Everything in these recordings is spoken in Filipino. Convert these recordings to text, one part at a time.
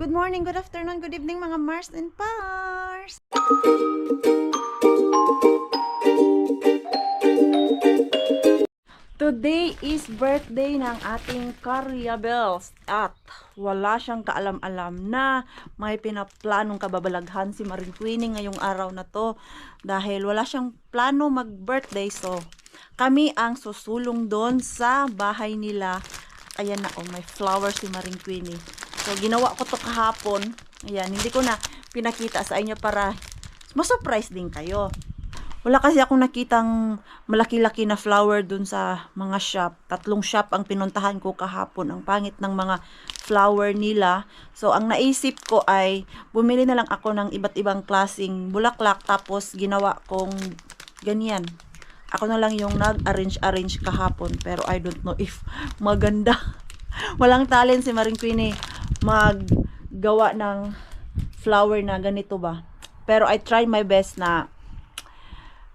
Good morning, good afternoon, good evening mga Mars and Pars! Today is birthday ng ating Carria Bells at wala siyang kaalam-alam na may pinaplanong kababalaghan si Maring Queenie ngayong araw na to dahil wala siyang plano mag-birthday, so kami ang susulong doon sa bahay nila. Ayan na, oh, may flowers si Maring Queenie. So, ginawa ko to kahapon. Ayan, hindi ko na pinakita sa inyo para ma-surprise din kayo. Wala kasi akong nakitang malaki-laki na flower dun sa mga shop. 3 shop ang pinuntahan ko kahapon. Ang pangit ng mga flower nila. So, ang naisip ko ay bumili na lang ako ng iba't ibang klaseng bulaklak. Tapos, ginawa kong ganyan. Ako na lang yung nag-arrange kahapon. Pero I don't know if maganda. Walang talent si Maring Queenie maggawa ng flower na ganito ba. Pero I try my best na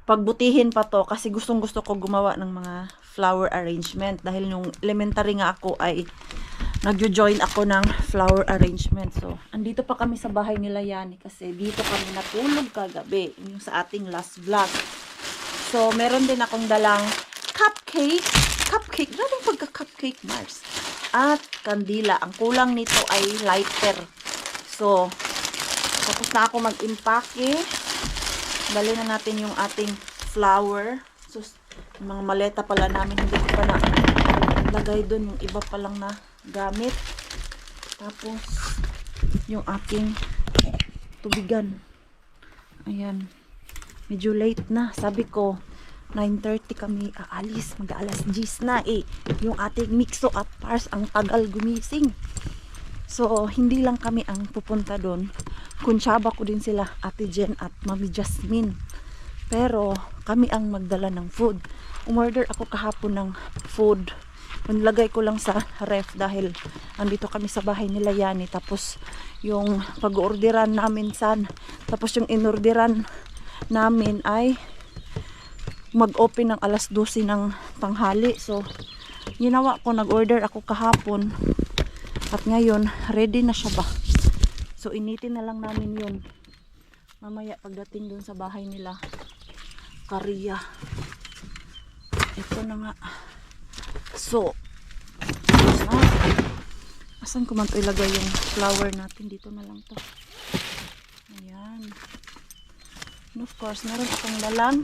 pagbutihin pa to kasi gustong gusto ko gumawa ng mga flower arrangement. Dahil yung elementary nga ako ay nagjo-join ako ng flower arrangement. So, andito pa kami sa bahay nila Yani kasi dito kami natulog kagabi. Yung sa ating last vlog. So, meron din akong dalang cupcake. Cupcake? Grabe pagka-cupcake, Mars. At kandila. Ang kulang nito ay lighter. So, tapos na ako mag-impake. Dali na natin yung ating flower. So, yung mga maleta pala namin, hindi ko pa na lagay doon. Yung iba pa lang na gamit. Tapos, yung aking tubigan. Ayan. Medyo late na. Sabi ko, 9:30 kami aalis. Mag-alas 10 na eh. Yung ating Mixo at Pars ang tagal gumising. So, hindi lang kami ang pupunta doon. Kunsyaba ko din sila, Ate Jen at Mami Jasmine. Pero, kami ang magdala ng food. Umorder ako kahapon ng food. Nilagay ko lang sa ref dahil andito kami sa bahay nila Yani. Tapos, yung pag-orderan namin tapos yung inorderan namin ay mag-open ng alas 12 ng tanghali. So, ginawa ko, nag-order ako kahapon. At ngayon, ready na siya ba? So, initin na lang namin yun. Mamaya, pagdating dun sa bahay nila, Carria. Ito na nga. So, asan ko man ito ilagay yung flower natin? Dito na lang to. Ayan. And of course, meron akong dalang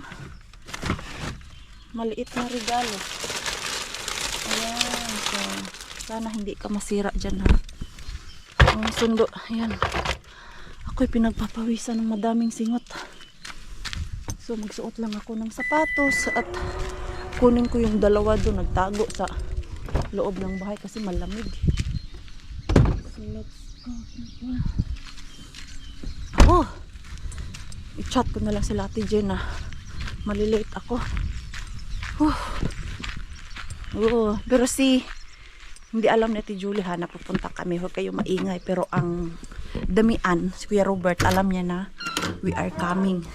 maliit na regalo. Ayan. So, sana hindi ka masira dyan, ha. Ang sundo. Ayan. Ako'y pinagpapawisan ng madaming singot. So, magsuot lang ako ng sapatos at kunin ko yung dalawa doon. Nagtago sa loob ng bahay kasi malamig. So, let's go. I-chat ko na lang sila Ate Jen na malilate ako. Pero hindi alam ni Ate Julie ha, napupunta kami. Huwag kayo maingay. Pero ang damian, si Kuya Robert, alam niya na we are coming.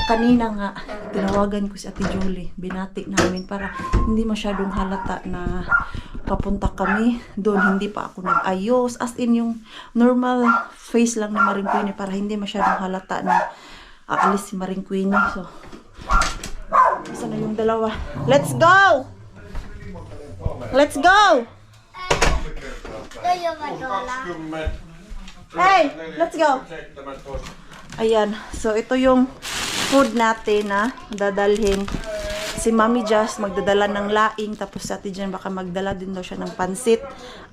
Kanina nga, tinawagan ko si Ate Julie. Binati namin para hindi masyadong halata na papunta kami. Doon hindi pa ako nag-ayos. As in yung normal face lang ni Maring Queenie para hindi masyadong halata na aalis si Maring Queenie. So, isa na yung dalawa. Let's go! Let's go! Hey, let's go! Ayan. So, ito yung food natin na dadalhin. Si Mami Jazz magdadala ng laing. Tapos si Ate Jen baka magdala din daw siya ng pansit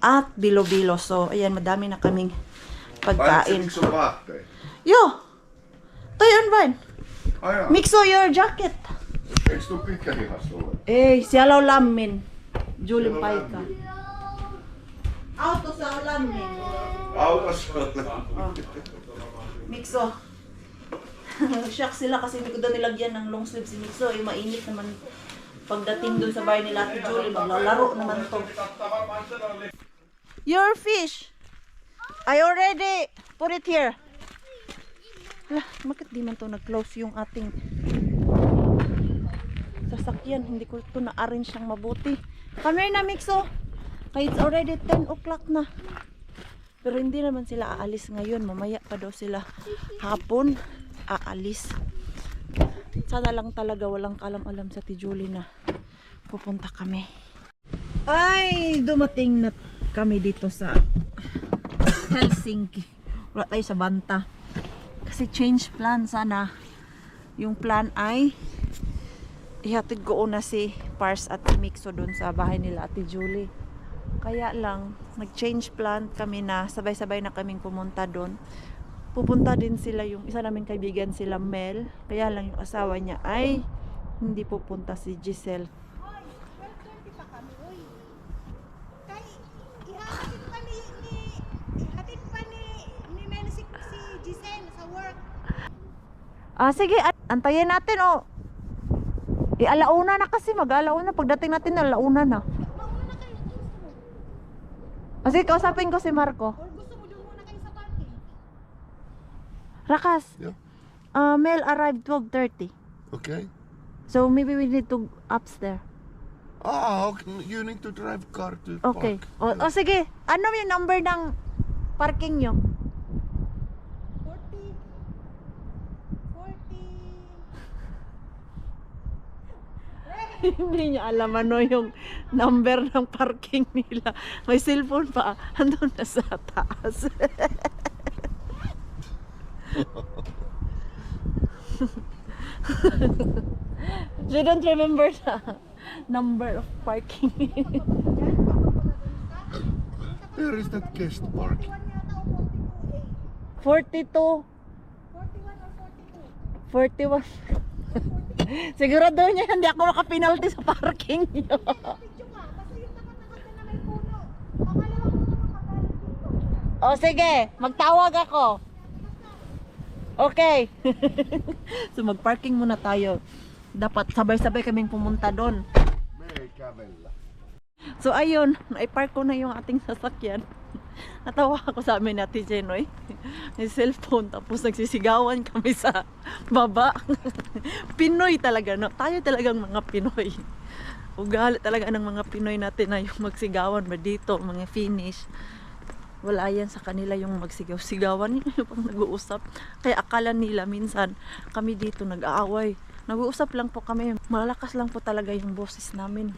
at bilo-bilo. So, ayan. Madami na kaming pagkain. Yo! Tayo on Mixo your jacket. Eh, sialaw lamin. Julie Paika. Auto sa lamin. Auto sa Mixo. Shock sila kasi hindi ko daw nilagyan ng long sleeve si Mixo. Eh, mainit naman pagdating dun sa bahay nila Ate Julie. Maglalaro naman to. Your fish. I already put it here. Bakit di man to nag-close yung ating sasakyan? Hindi ko ito na-arrange ng mabuti. Come here na, Mixo. Kaya it's already 10 o'clock na. Pero hindi naman sila aalis ngayon. Mamaya pa daw sila hapon aalis. Sana lang talaga walang kalam-alam sa Tijuli na pupunta kami. Ay, dumating na kami dito sa Helsinki. Wala tayo sa Banta. Kasi change plan sana. Yung plan ay ihatid ko una si Pars at si Mixo doon sa bahay nila Ate Julie. Kaya lang, nag-change plan kami na sabay-sabay na kaming pumunta doon. Pupunta din sila, yung isa naming kaibigan sila Mel. Kaya lang yung asawa niya ay hindi pupunta, si Giselle. Hoy, 12:30 pa kami, uy. Kay ihatid pa ni Mel si Giselle sa work. Sige, antayin natin alauna na kasi, mag-alauna. Pagdating natin na, alauna na. Mauna na kayo, gusto mo. Sige, kausapin ko si Marco. Or gusto mo doon muna kayo sa parking? Rakas, Yeah. Mel arrived 12:30. Okay. So maybe we need to upstairs. Okay. You need to drive car to Okay. park. Sige. Ano yung number ng parking nyo? 40. Hindi niya alam ano yung number ng parking nila. May cellphone pa. Andun na sa taas. She don't remember the number of parking. Where is that guest park? 41 yata o 42. 41. 42 eh. 41 or 42. Sigurado niya hindi ako makapinalty sa parking niyo. Video ka, basta yung nakatakat na may puno. Pangalawa ko na makagaling dito. Sige, magtawag ako. Okay. So mag-parking muna tayo. Dapat sabay-sabay kaming pumunta doon. May kävellä. So ayun, naipark ko na yung ating sasakyan. Natawa ako sa amin natin Jenoy. May cellphone tapos nagsisigawan kami sa baba. Pinoy talaga, no? Tayo talagang mga Pinoy. Ugali talaga ng mga Pinoy natin na yung magsigawan ba dito, mga Finnish. Wala yan sa kanila yung magsigaw-sigawan. Yung pang nag-uusap. Kaya akala nila minsan kami dito nag-aaway. Nag-uusap lang po kami. Malakas lang po talaga yung boses namin.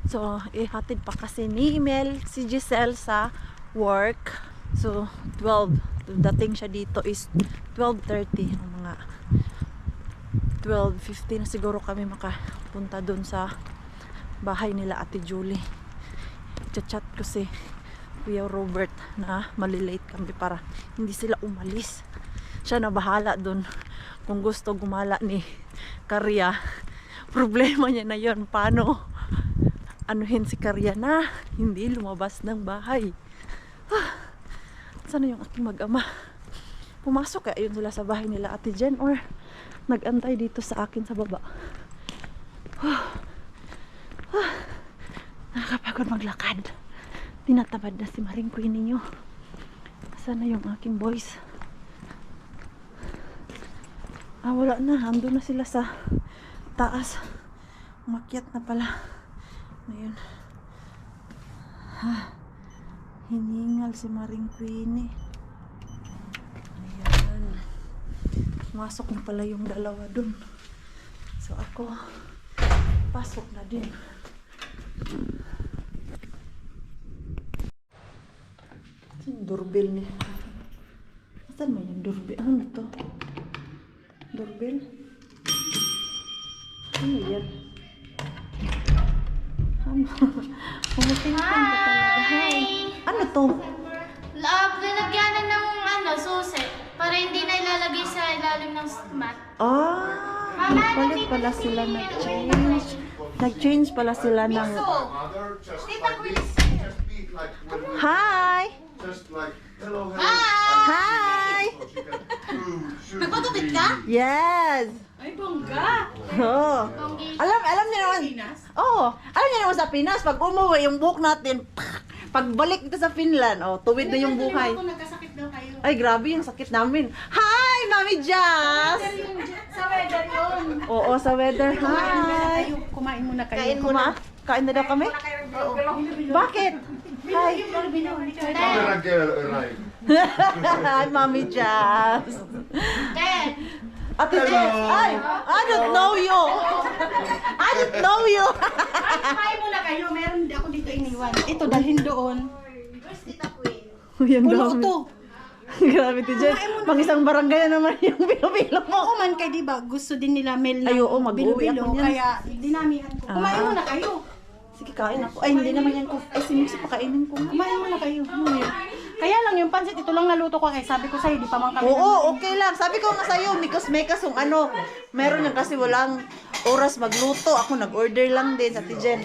So, ihatid pa kasi ni Mel si Giselle sa work. So, 12. Dating siya dito is 12:30. Mga 12:15 na siguro kami makapunta dun sa bahay nila Ate Julie. Chat ko si Kuya Robert na malilate kami para hindi sila umalis. Siya na bahala dun. Kung gusto gumala ni Karya, problema niya na yon. Paano anuhin si Karya na hindi lumabas ng bahay. Sana yung aking mag-ama pumasok, kaya yun sila sa bahay nila Ate Jen or nag-antay dito sa akin sa baba. Nakakapagod maglakad. Tinatamad na si Maring Queen ninyo. Sana yung aking boys. Wala na, ando na sila sa taas. Umakyat na pala. Ngayon. Hiningal si Maring Queen. Ayan. Masok na pala yung dalawa dun. So ako, pasok na din. Yung doorbell niya. Saan mo yung doorbell? Ano to? Doorbell? Ano yan? Ano? Pumating ka talaga. Hi! Ano to? Lalagyanan ng susi para hindi na ilalagay sa ilalim ng mat. Nagpalit pala sila, nag-change. Nag-change pala sila ng... Hi! Just like, hello, hello. Hi! Nagpagupit ka? Yes! Ay, bongga! Oh. Alam niyo naman. Alam niyo naman sa Pinas, pag umuwi yung buhok natin, pagbalik dito sa Finland, tuwid na yung buhay. Ako nagkasakit daw kayo. Ay, grabe yung sakit namin. Hi, Mami Jazz! Sa weather yun. Oo, sa weather. Hi! Kumain muna kayo. Kain na daw kami? Bakit? Hi. Camera girl arrived. Hi, Mommy Jazz. Dad, Ate Jess, ay, I don't know you. I don't know you. Kumain muna kayo. Meron ako dito iniwan. Ito, dalhin doon. where's Tita Queen? Yan Puno dami. to. Grabe, Ate Jess. Pang isang barangay na naman yung bilo-bilo mo. Oo man kay di ba gusto din nila Mel Ay, oo, mag-uwi ako niyan. kaya dinamihan ko. Kumain muna kayo. Sige, kain ako. Ay, hindi naman yan ko. Ay, sinusi pa kainin ko. Kumain muna kayo. Kaya lang yung pansit, ito lang naluto ko kaya sabi ko sa'yo, di pa man kami. Oo, okay lang. Sabi ko nga sa'yo, mekas yung ano, meron yan kasi walang oras magluto. Ako nag-order lang din sa Tijen.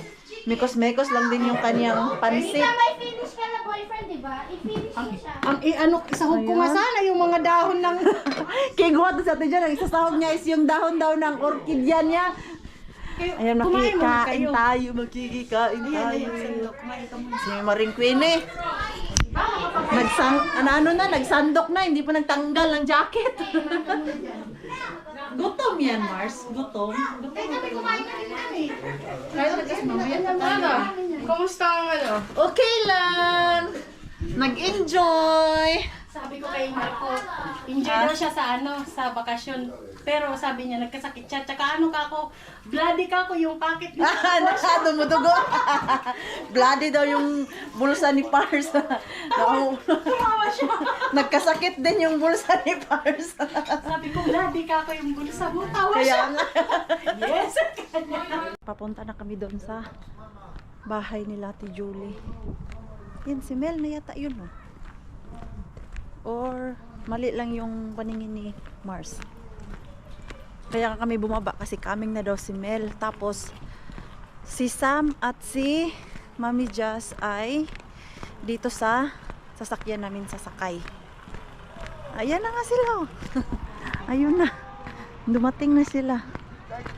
Mekos lang din yung kanyang pansit. Tita, may finish ka na boyfriend, di ba? I-finish mo siya. Ang isahog ko nga sana yung mga dahon ng... Kiguwa to sa Tijen. Ang isasahog niya is yung dahon daw ng orchidea niya. Ayan, Kumain muna makikikain kayo. tayo, makikikain Ayan, tayo. sandok. Kumain ka muna. Si Maring Queen eh. Nagsandok na, hindi pa nagtanggal ng jacket. Gutom yan, Mars. Gutom. Sabi kumain na rin kami. Kumusta ang ano? Okay lang. Nag-enjoy. Sabi ko kay Marco, enjoy daw siya sa bakasyon. Pero sabi niya, nagkasakit siya. Tsaka ano ka ako, bloody ka ako yung packet niya. Dumudugo. Bloody daw yung bulsa ni Pars. Nagkasakit din yung bulsa ni Pars. Sabi ko, bloody ka ako yung bulsa mo. Tawa Kaya siya. nga. Yes! Papunta na kami doon sa bahay nila Ate Julie. Yan, si Mel na yata yun, oh. Or mali lang yung paningin ni Mars. Kaya kami bumaba kasi coming na daw si Mel. Tapos si Sam at si Mami Jazz ay dito sa sasakyan namin sasakay. Ayan na nga sila, oh. Ayun na. Dumating na sila. Thank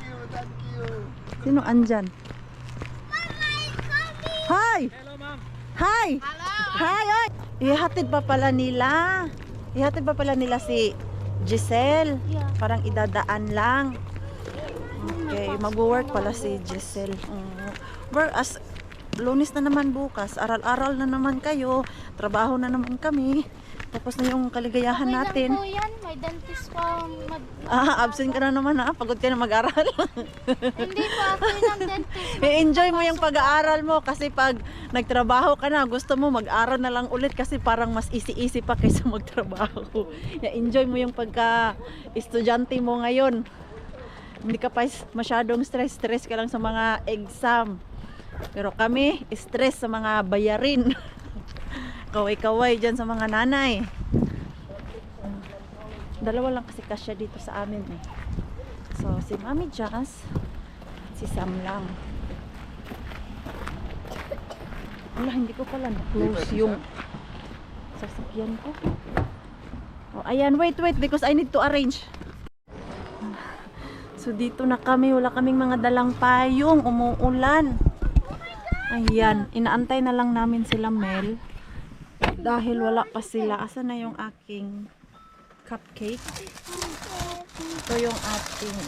you. Sino andyan? Hi! Hi! Hi! Hi! Ihatid pa pala nila. Ihatid pa pala nila si Giselle. Yeah. Parang idadaan lang. Okay, mag-work pala si Giselle. As Lunes na naman bukas, aral-aral na naman kayo, trabaho na naman kami. Tapos na yung kaligayahan natin. Okay lang po yan. May dentist pa. Absent ka na naman ha. Pagod ka na mag-aral. Hindi po ako ng dentist. I-enjoy mo yung pag-aaral mo kasi pag nagtrabaho ka na, gusto mo mag-aral na lang ulit kasi parang mas easy-easy pa kaysa magtrabaho. Enjoy mo yung pagka-estudyante mo ngayon. Hindi ka pa masyadong stress ka lang sa mga exam. Pero kami, stress sa mga bayarin. Kaway-kaway dyan sa mga nanay. Dalawa lang kasi kasya dito sa amin eh. So, si Mami Jazz, si Sam lang. Wala, hindi ko pala na-close yung sasakyan ko. Oh, ayan, wait, because I need to arrange. So, dito na kami. Wala kaming mga dalang payong. Umuulan. Ayan, inaantay na lang namin sila Mel. Dahil wala pa sila. Asa na yung aking cupcake? Ito yung ating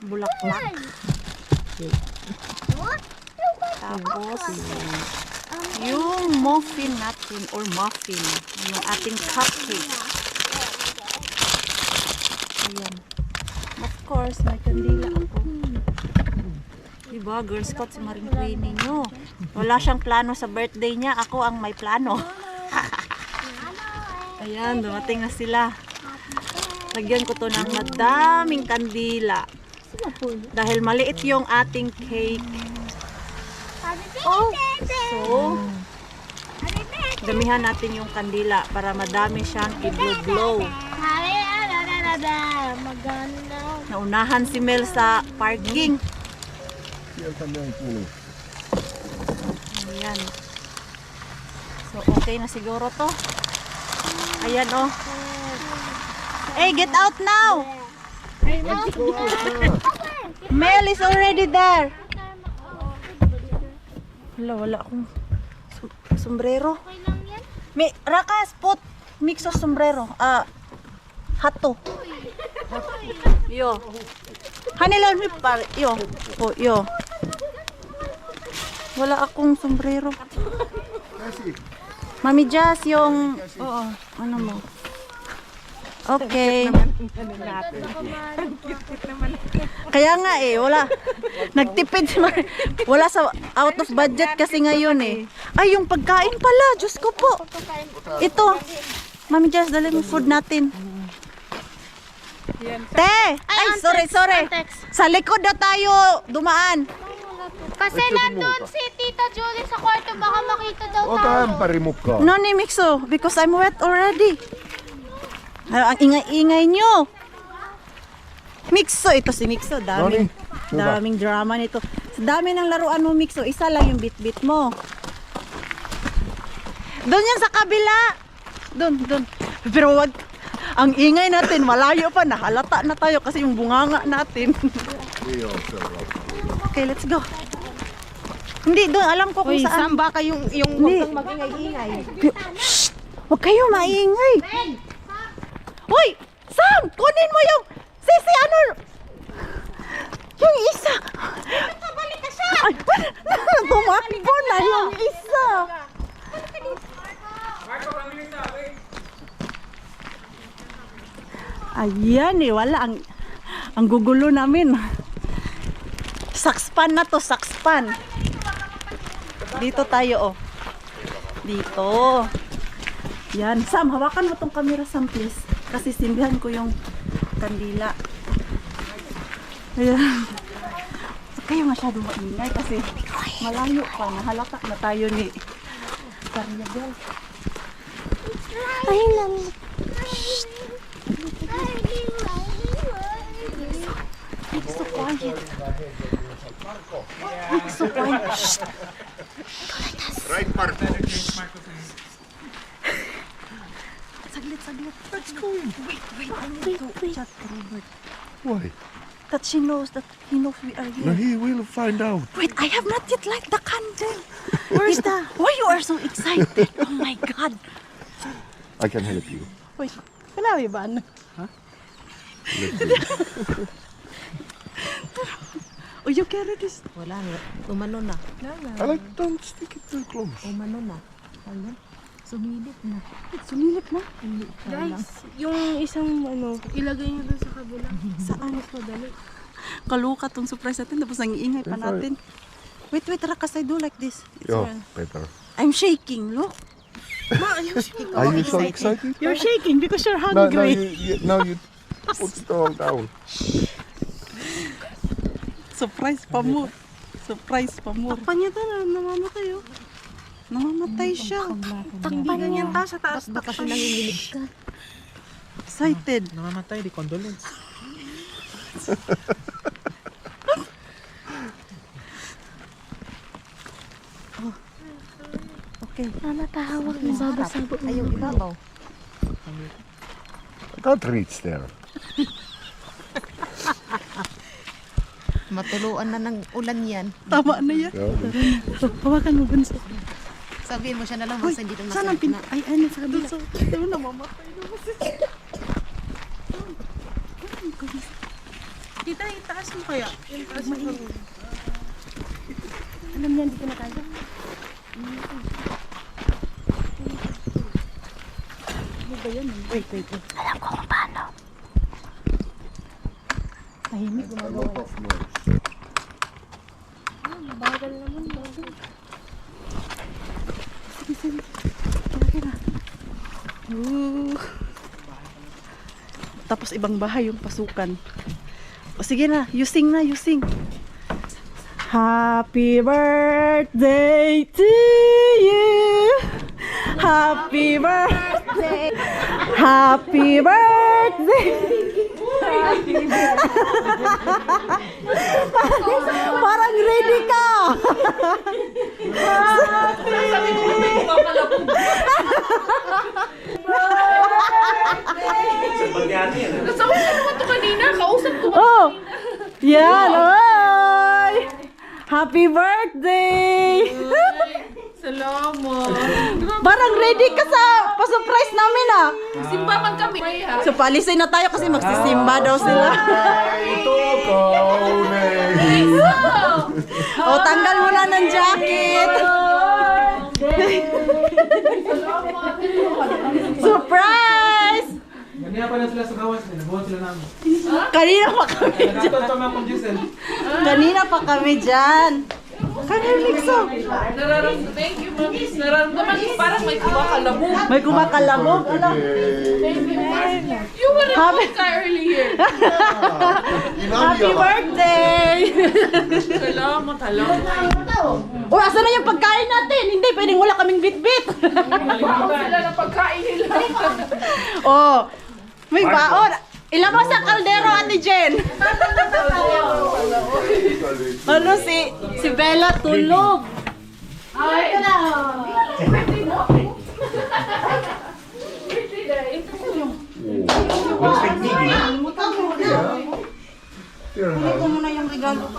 bulaklak. Tapos, yung muffin natin or muffin. Yung ating cupcake. Ayan. Of course, may kandila ako. Diba, Girl Scout si Maring Queen ninyo. Wala siyang plano sa birthday niya. Ako ang may plano. Ayan, dumating na sila. Lagyan ko to ng madaming kandila. Dahil maliit yung ating cake. Oh, so, damihan natin yung kandila para madami siyang i-blow. Maganda. Naunahan si Mel sa parking. Ayan. So, okay na siguro to. Ayan, oh. Hey, get out now! Mel is already there. Wala akong sombrero. Okay lang yan. May rakas, put mix of sombrero. Hato. Yo. Hanila mi par. Yo. Oh, yo. Wala akong sombrero. Kasi, Mami Jazz, yung... Oo. Ano mo? Okay. Kaya nga eh, wala. Nagtipid si wala sa out of budget kasi ngayon eh. Ay, yung pagkain pala. Diyos ko po. Ito. Mami Jazz, dali mo food natin. Te! Ay, sorry. Sa likod na tayo dumaan. Kasi nandun si Tita Julie sa kwarto, baka makita daw tayo. otahan parimok ka. No ni Mixo, because I'm wet already. Ay, ang ingay-ingay nyo. Mixo, ito si Mixo. Daming, Noni, diba? daming drama nito. Sa dami ng laruan mo, Mixo. Isa lang yung bit-bit mo. Doon yan sa kabila. Doon. Pero wag, ang ingay natin, malayo pa. Nahalata na tayo kasi yung bunganga natin. Okay, let's go. Hindi, doon. Alam ko kung saan. Baka yung Hindi. magingay-ingay. Shh! Huwag kayo maingay. Hoy! Sam! Kunin mo yung... Sisi, ano? Yung isa. Balik ka siya! Ay, tumakbo na yung isa. Ayan eh, wala. Ang gugulo namin. Sakspan na to, sakspan. Dito tayo, oh. Dito. Yan. Sam, hawakan mo tong camera, Sam, please. Kasi sindihan ko yung kandila. Ayan. Huwag kayo masyado maingay kasi malayo pa. Nahalata na tayo ni Carnival. Ay, lang. It's so quiet. It's so quiet. Shh. Right, Marco. Saglit. Let's go. Wait. I need to chat to Robert. Why? That he knows we are No, here. he will find out. Wait, I have not yet lighted the candle. Where's the... Why you are so excited? Oh my God. I can help you. Wait, kanawi ba? Oh, you carry this. Wala nga. Umano na. I like, don't stick it too close. Umano na. Alam? Sumilip na. Sumilip na. Guys, yung isang ilagay nyo doon sa kabila. Saan? Madali. Kaluka tong surprise natin, tapos ang iingay pa natin. Wait, Rakas, I do like this. It's Yeah, real. better. I'm shaking, look. Are you so excited? You're shaking because you're Now hungry. now you put it all down. Surprise pa mo. Takpan niya to, namamatay oh. Namamatay siya. Takpan niya ta sa taas. Baka kasi nanginginig ka. Excited. Namamatay, di condolence. Okay. Namatahawag ng babasabo. Ay, yung ibabaw. I can't reach there. Matuluan na ng ulan yan. Tama na yan. Yeah. Hawakan mo bunso. Sabihin mo siya na lang basta dito na Saan ang pin... Ay, ano sa kabila? Ito namamatay na kasi. Tita, itaas mo kaya. Itaas mo. Alam niya, hindi ko na kaya. Ano ba yun? Wait. Alam ko kung paano. Tahimik. A lot of noise. Bagal naman. Sige. Kira. Tapos ibang bahay yung pasukan. O sige na, you sing. Happy birthday to you. Happy birthday. Happy birthday. Parang ready ka. Oh, yan, oy! Happy birthday! Salamat. Parang ready ka sa pa-surprise namin ah. Simba man kami. So paalisin na tayo kasi magsisimba daw sila. Hey, Toko! O, tanggal mo na ng jacket. Surprise! Kanina pa na sila sa gawas, nabuhat sila namin. Kanina pa kami dyan. Nagkatod pa mga pang-Gisel. Kanina pa kami dyan. Kanina, Lixo. Thank you, ma'am. Nararamdaman ko parang may kumakalabog. May kumakalabog. Ano? You were Happy, ka earlier. happy birthday! Salamat, salamat. O, asan na yung pagkain natin? Hindi, pwedeng wala kaming bit-bit. Sila na pagkain nila. Oh, may baon. Ilabas sa kaldero, Ate Jen. Ano si Bella tulog. Ito muna yung regalo.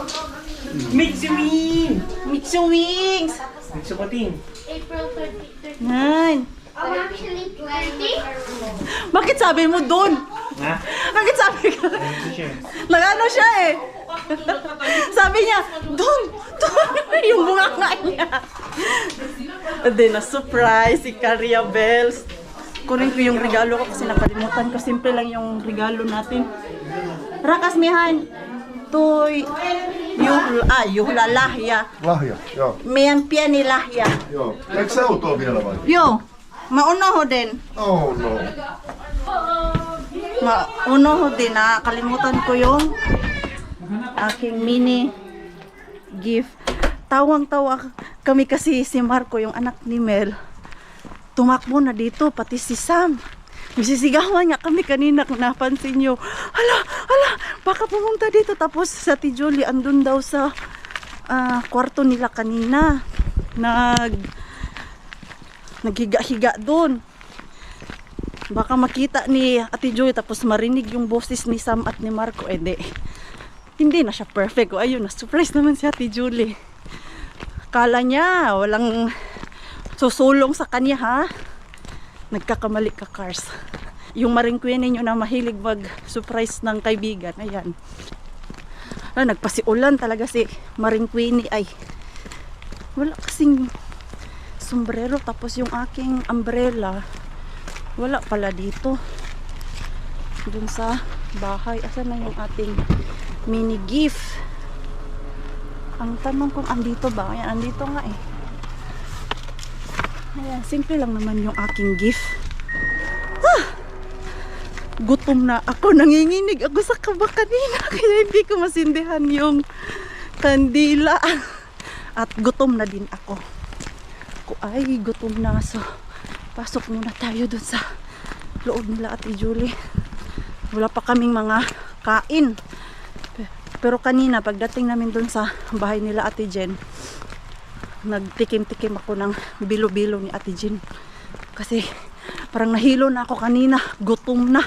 Mixing! Mitsu Wings. Mixing! April 30. Nine. Actually, 20? Bakit sabi mo doon? Ha? Bakit sabi ka? Nagano siya eh. Sabi niya, doon, yung bunganga niya. And then, na-surprise si Caria Bells. Kunin ko yung regalo ko kasi nakalimutan ko. Simple lang yung regalo natin. Rakas mihan. Toy. Juhlalahja. Lahja, joo. Meidän pieni lahja. Joo. Eikö se autoa vielä vai? Joo. Mä unohdin. Oh no. Unohdin na. Kalimutan ko yung aking mini gift. Tawang-tawa kami kasi si Marco, yung anak ni Mel. Tumakbo na dito, pati si Sam. Nagsisigawan nga kami kanina kung napansin nyo. Hala, baka pumunta dito. Tapos sa Tijoli, andun daw sa kwarto nila kanina. Naghiga-higa doon. Baka makita ni Ate Joy tapos marinig yung boses ni Sam at ni Marco. Hindi na siya perfect. O ayun, na-surprise naman si Ate Julie. Kala niya walang susulong sa kanya, ha? Nagkakamali ka, Cars. Yung Maring Queen ninyo na mahilig mag-surprise ng kaibigan. Ayan. Nagpasiulan talaga si Maring Queen. Ay, wala kasing sombrero. Tapos yung aking umbrella, wala pala dito. Dun sa bahay. Asan na yung ating mini gift? Ang tanong kung andito ba? Ayan, andito nga eh. Ayan, simple lang naman yung aking gift. Gutom na ako. Nanginginig ako sa kaba kanina. Kaya hindi ko masindihan yung kandila. At gutom na din ako. Ay, gutom na. So, pasok muna tayo dun sa loob nila, Ate Julie. Wala pa kaming mga kain. Pero kanina, pagdating namin dun sa bahay nila, Ate Jen, nagtikim-tikim ako ng bilo-bilo ni Ate Jen. Kasi parang nahilo na ako kanina. Gutom na.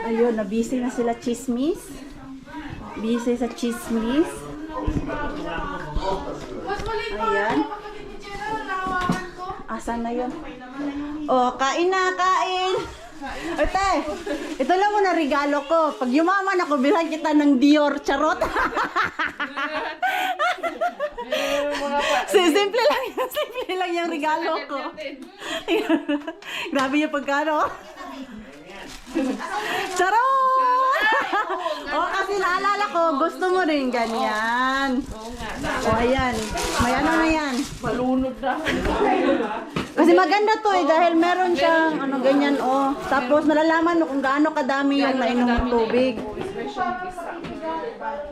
Ayun, na-busy na sila chismis. Busy sa chismis. Ayan. Asan na yun? Oh, kain na, kain! Ate, ito lang muna regalo ko. Pag yumaman ako, bilhan kita ng Dior. Charot. Simple lang yan. Simple lang yung regalo ko. Grabe yung pagkano. Charot! Oh, kasi naalala ko, gusto mo rin ganyan. O, ayan. May ano na yan. Malunod na. Kasi maganda to eh, dahil meron siyang ano ganyan oh. Tapos malalaman mo kung gaano kadami yung nainom ng tubig.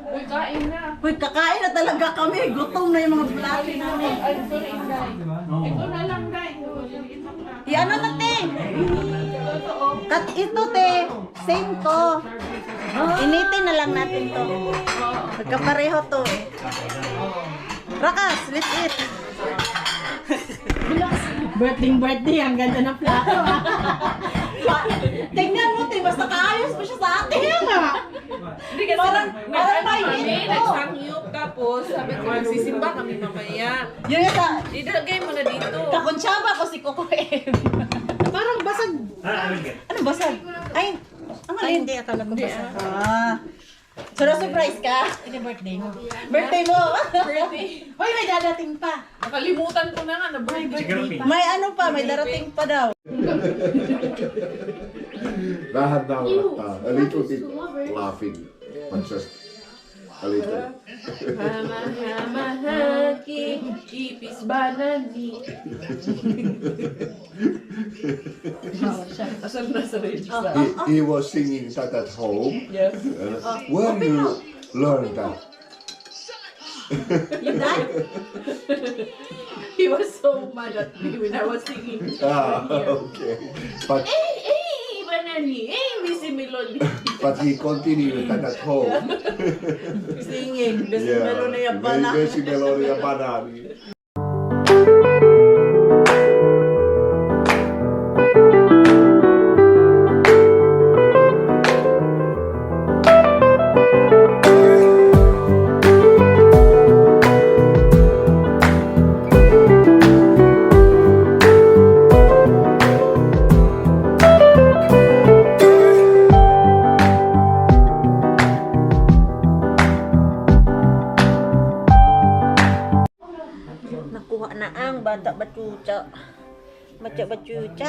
Uy, kain na. Uy, kakain na talaga kami. Gutom na yung mga plato namin. Ay, sorry, Inday. Ito na lang, Day. Ano na, te? Kat ito, te. Same to. Initin na lang natin to. Magkapareho to eh. Rakas, let's eat. Birthday, ang ganda ng plato. Tingnan mo, te. Basta kaayos pa siya sa atin. Hindi kasi Parang kami, mainit. nagsangyup, tapos sabi ko, magsisimba kami mamaya. Yun yung sa Idalagay mo na dito. kakonsyaba ko si Coco M. Parang basag. Ano basag? Ay, ano Ay, hindi. Akala ko pa sa... So, na-surprise ka? Hindi, birthday mo. Birthday mo? Hoy, may dadating pa. Nakalimutan ko na nga na birthday. May ano pa, may darating pa daw. Vähän naurattaa. A little bit laughing. But just a little. Hamahaki, ipis banani. Asan na sa radio? He was singing that at home. Yes. Where you learn that? He was so mad at me when I was singing. Okay. But Hey, banani. Hey, Missy Melody. he continued that at home. Singing. Best melody yung bana. Vesi melodi ja banaani. Nakuha na ang bata batuca. Baca batuca.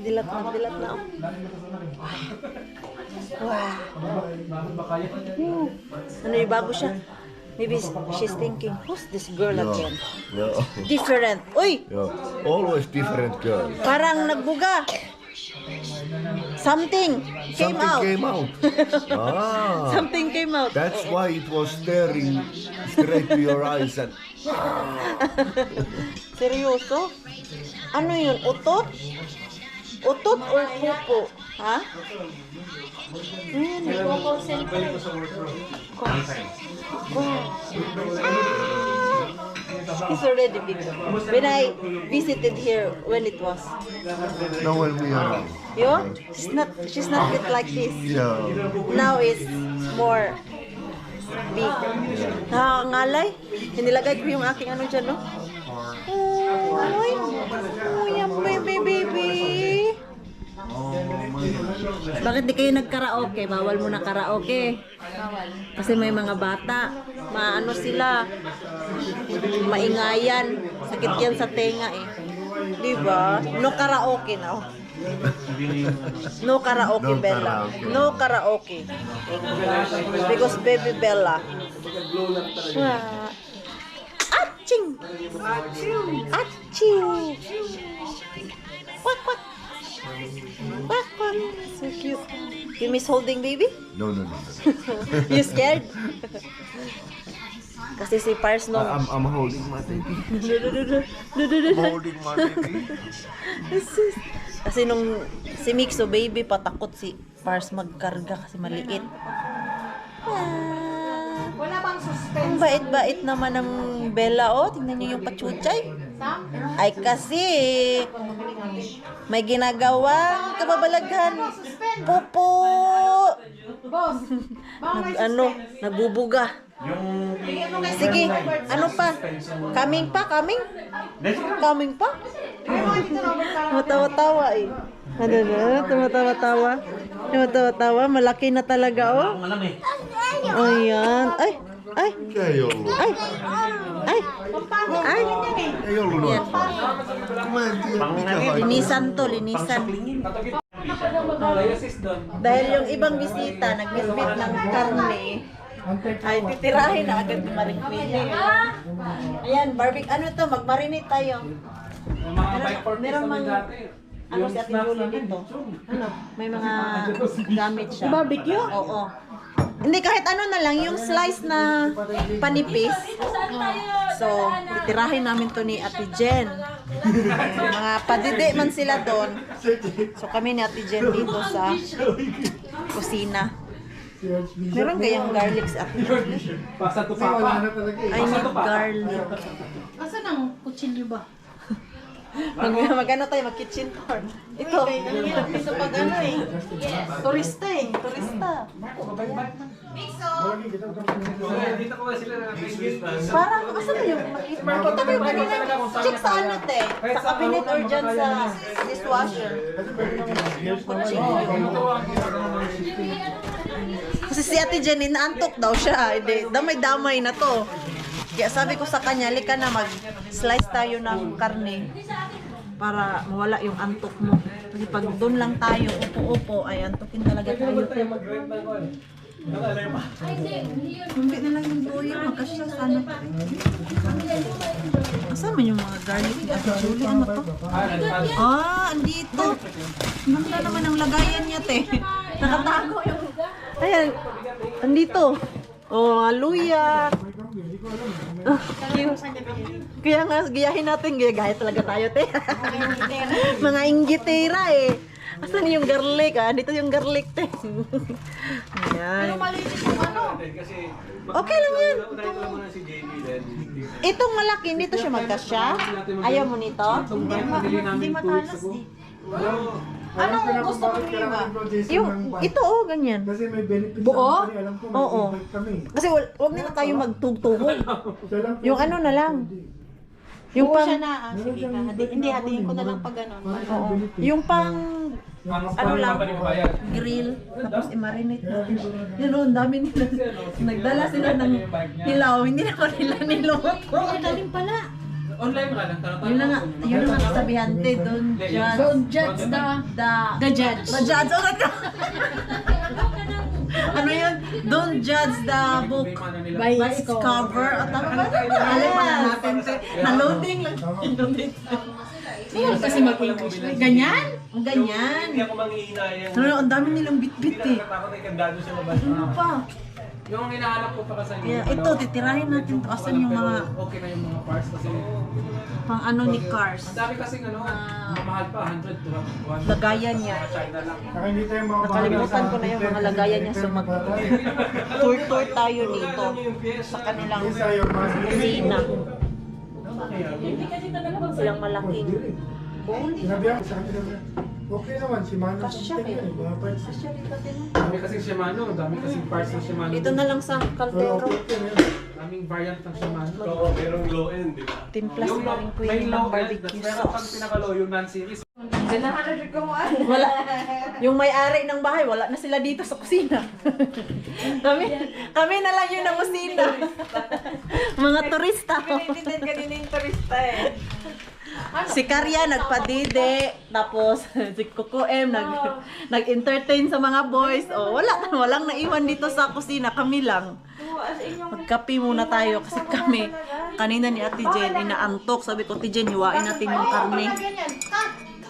Dilat na, dilat na. Wow. Ano yung bago siya? Maybe she's thinking, who's this girl again? Yeah. Different. Uy! Yeah. Always different girl. Parang nagbuga. Something came Something out. came out. Ah. Something came out. That's why it was staring straight to your eyes and Seryoso? Ano yun? Utot? Utot or pupo? Ha? He's already big. When I visited here, when it was. no when we are. Yo? She's not bit like this. Yeah. Now it's more big. Nakakangalay. Hinilagay ko yung aking ano dyan, no? Ay, yan, baby. Bakit di kayo nag-karaoke? Bawal mo na karaoke. Kasi may mga bata. Maano sila. Maingayan. Sakit yan sa tenga eh. Diba? No karaoke now. No karaoke, No Bella. karaoke. No karaoke. Because baby Bella. Aching! Aching! Quack, quack. Quack, quack. So cute. You miss holding baby? No. You scared? Kasi si Pars no. I'm holding my baby. I'm holding my baby. Kasi nung si Mixo baby patakot si Pars magkarga kasi maliit. Wala bang suspense? Ang bait-bait naman ng Bella, oh. Tingnan niyo yung pachuchay. Ay kasi may ginagawang kababalaghan. Popo. Boss, Nagbubuga. Sige, ano pa? Coming pa? Coming pa? Tumatawa-tawa eh. Ano na? Tumatawa-tawa. Malaki na talaga, oh. Ayan. Ay. Ei ollut. Ay. Ei ollut noin. Mä en tiedä mikä haittaa. Linisan. Dahil yung ibang bisita, nagbitbit ng karne, ay titirahin na agad ni Maring Queenie. Ayan, ano to, mag-marinate tayo. Meron ano si Ate Julie dito? Ano, may mga gamit siya. barbecue? Oo. Hindi, kahit ano na lang, yung slice na panipis. So, titirahin namin to ni Ate Jen. Mga padide man sila doon. So, kami ni Ate Jen dito sa kusina. Meron kayang garlic sa Ate Jen? Pasa to papa. I need garlic. Asan ang kutsilyo ba? Mag-ano tayo, mag-kitchen tour. Ito. Ang hirap dito pag ano eh. Turista eh. Turista. Dito ko ba sila na Parang, asa na yung makita? Ito ba yung kanina? Check sa ano, te? Sa cabinet or dyan sa dishwasher? Yung kutsilyo. Kasi si Ate Jenny, naantok daw siya. Hindi, damay-damay na to. Kaya sabi ko sa kanya, lika na mag-slice tayo ng karne para mawala yung antok mo. Kasi pag doon lang tayo, upo-upo, ay antokin talaga tayo. Hindi na lang yung doya, magkasya sana pa rin. Kasama yung mga garlic ni Ate Julie, ano to? Andito. Ganda naman ang lagayan niya, te. Nakatago yung... Ayan, andito. Oh, luya. Kaya nga, giyahin natin, gaya talaga tayo, te. Mga inggitera eh. Asan yung garlic, ah? Dito yung garlic, te. Ayan. Okay lang yan. Itong malaki, dito siya magkasya. Ayaw mo nito? Hindi matalas eh. Anong gusto mo iba? Yung, ito oh, ganyan. Kasi may benefits Buo? kami, alam ko, Oo. may kami. Kasi wag na tayo magtugtuhog. Siya lang po, Yung ano na lang. Yung Buo pang, siya na. Sige ka. Hindi, hatiin ko na lang pag ano. oo. Yung pang, ano lang, grill, tapos i-marinate natin. Yun oh, ang dami nila. Nagdala sila ng hilaw, hindi na nila niluto. Daling pala. Online ka lang, Yun na nga, yun na nga sabihan, te, don't judge. Don't judge the judge. The judge, oh, ano yun? Don't judge the book by its cover. At ano ba? Alam pa na natin, te. Na-loading lang. Ayun kasi mag-English. Ganyan? Ang ganyan. Hindi ako manghihinayang. Ano, ang dami nilang bitbit eh. Takot ay kandado sa labas. Ano pa? Yung hinahanap ko pa kasi Yeah, ito, titirahin natin to. Asan yung mga okay na yung mga parts kasi pang ano ni Cars? ang dami kasing ano, mamahal pa 100 to 100. Lagayan niya. China lang. saka hindi tayo mga Nakalimutan ko na yung mga lagayan niya. So mag-tour tayo dito sa kanilang Isa yung mga kusina. Silang malaking bowl. sinabihan ko sa kanila. Okay naman, si Mano. Kasya kaya. Mga parts. Kasya dito din. Dami kasing Shimano, dami kasing parts ng Shimano. Ito na lang sa Pero kaldero. okay na yun. Daming variant ng Shimano. Oo, merong low end, di ba? Timplas Yung na rin may queen ng low end, barbecue pero pag sauce. pinaka-low yung non-series. Wala. Yung may-ari ng bahay, wala na sila dito sa kusina. kami na lang yung namusina. Mga turista. Pinititin kanina yung turista eh. Si Karya nagpadide, tapos si Kuko M nag-entertain sa mga boys. Oh, walang naiwan dito sa kusina, kami lang. Magkape muna tayo kasi kami kanina ni Ate Jen inaantok. Sabi ko, Ate Jen, hiwain natin yung karne.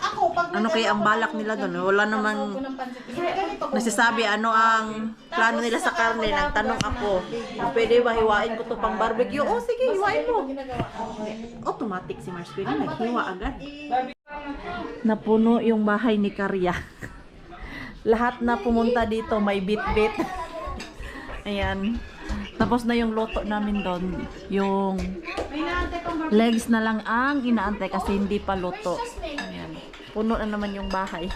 Ako, pag Ano kaya ang balak nila doon? Wala namang nasisabi ano ang plano nila sa karne. Nagtanong ako, pwede ba hiwain ko to pang barbecue? Oh, sige, hiwain mo. Automatic si Mars Queen, naghiwa agad. Napuno yung bahay ni Karya. Lahat na pumunta dito may bit-bit. Ayan. Tapos na yung luto namin doon. Yung legs na lang ang inaantay kasi hindi pa luto. Ayan. Puno na naman yung bahay.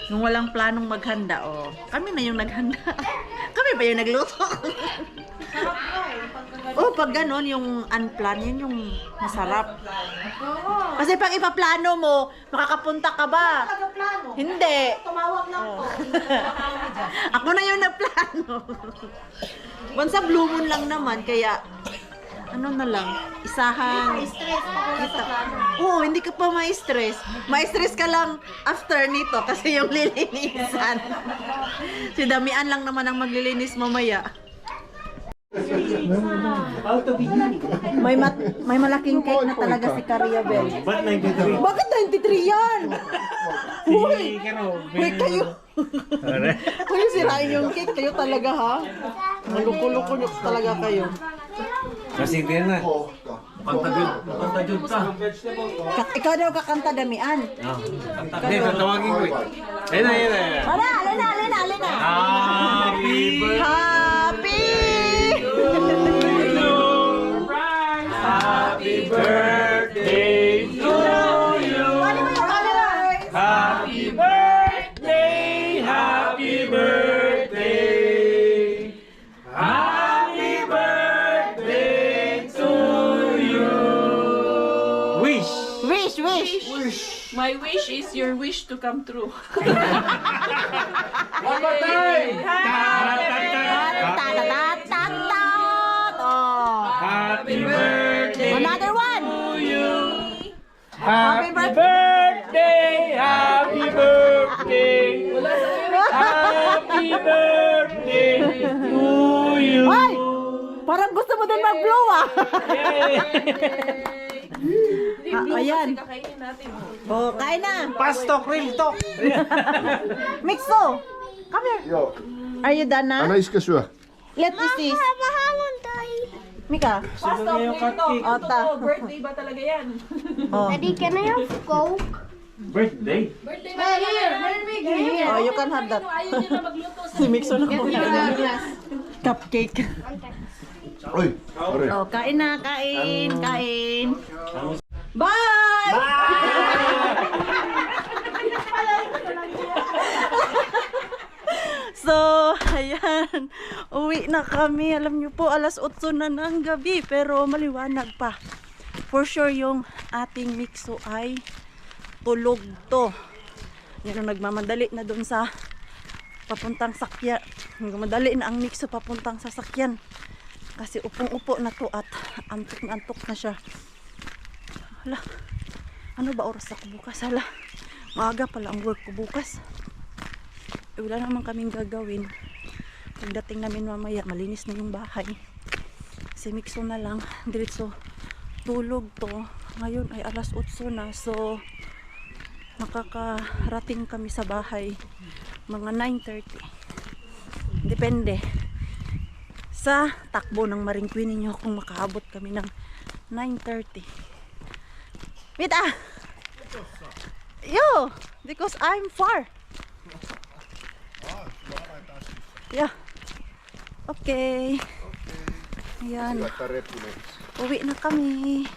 Nung walang planong maghanda, oh, kami na yung naghanda. Kami ba yung nagluto? Oh, pag ganon, yung unplanned, yun yung masarap. Kasi pag ipaplano mo, makakapunta ka ba? Hindi. tumawag lang po. Ako na yung nagplano. Once sa Blue Moon lang naman, kaya ano na lang, isahan. Stress pa sa plano. Oo, hindi ka pa ma-stress. Ma-stress ka lang after nito kasi yung lilinisan. Si Damian lang naman ang maglilinis mamaya. May malaking cake na talaga si Cariabel. Ba't 93? Bakit 93 yan? Uy! Uy, kayo! Kayo sirain yung cake. Kayo talaga ha? Maluko-luko nyo talaga kayo. Kasi din na. Pantagod ka. Ikaw daw kakanta, Damian. Hindi, tatawagin ko eh. Ayun na, ayun na. Alina! Happy birthday! Happy! Happy birthday to My wish is your wish to come true. One more time! Oh. Happy birthday Another one. to you! Happy birthday! Happy birthday! Happy birthday to you! Ay! Parang gusto mo din mag-blow ah. Ayan. Kakainin natin. Oh, kain na. Pasto, krill to! Mixo. Come here. Joo. Are you done na? Anna iska syö. Let me see. Mika. Pastor, dito. Ota. Birthday ba talaga yan? Oh. Daddy, can I have Coke? Birthday? Birthday ba talaga yan? Oh, you can have that. Ayaw niyo na magluto sa Si Mixo na po. Cupcake. Oi, sorry. Oh, kain na, kain, kain. Bye! So, ayan. Uwi na kami. Alam niyo po, alas 8 na ng gabi. Pero maliwanag pa. For sure, yung ating Mixo ay tulog to. Yan ang nagmamadali na doon sa papuntang sakyan. Nagmamadali na ang Mixo papuntang sa sakyan. Kasi upong-upo na to at antok na siya. Hala, ano ba oras ako bukas? Hala, maaga pala ang work ko bukas. Wala naman kaming gagawin. Pagdating namin mamaya, malinis na yung bahay. Si Mixo na lang, diretso tulog to. Ngayon ay alas 8 na, so makakarating kami sa bahay mga 9:30. Depende sa takbo ng Maring Queen ninyo kung makaabot kami ng 9:30. Mita! Yo! Because I'm far. Yeah. Okay. Ayan. Uwi na kami.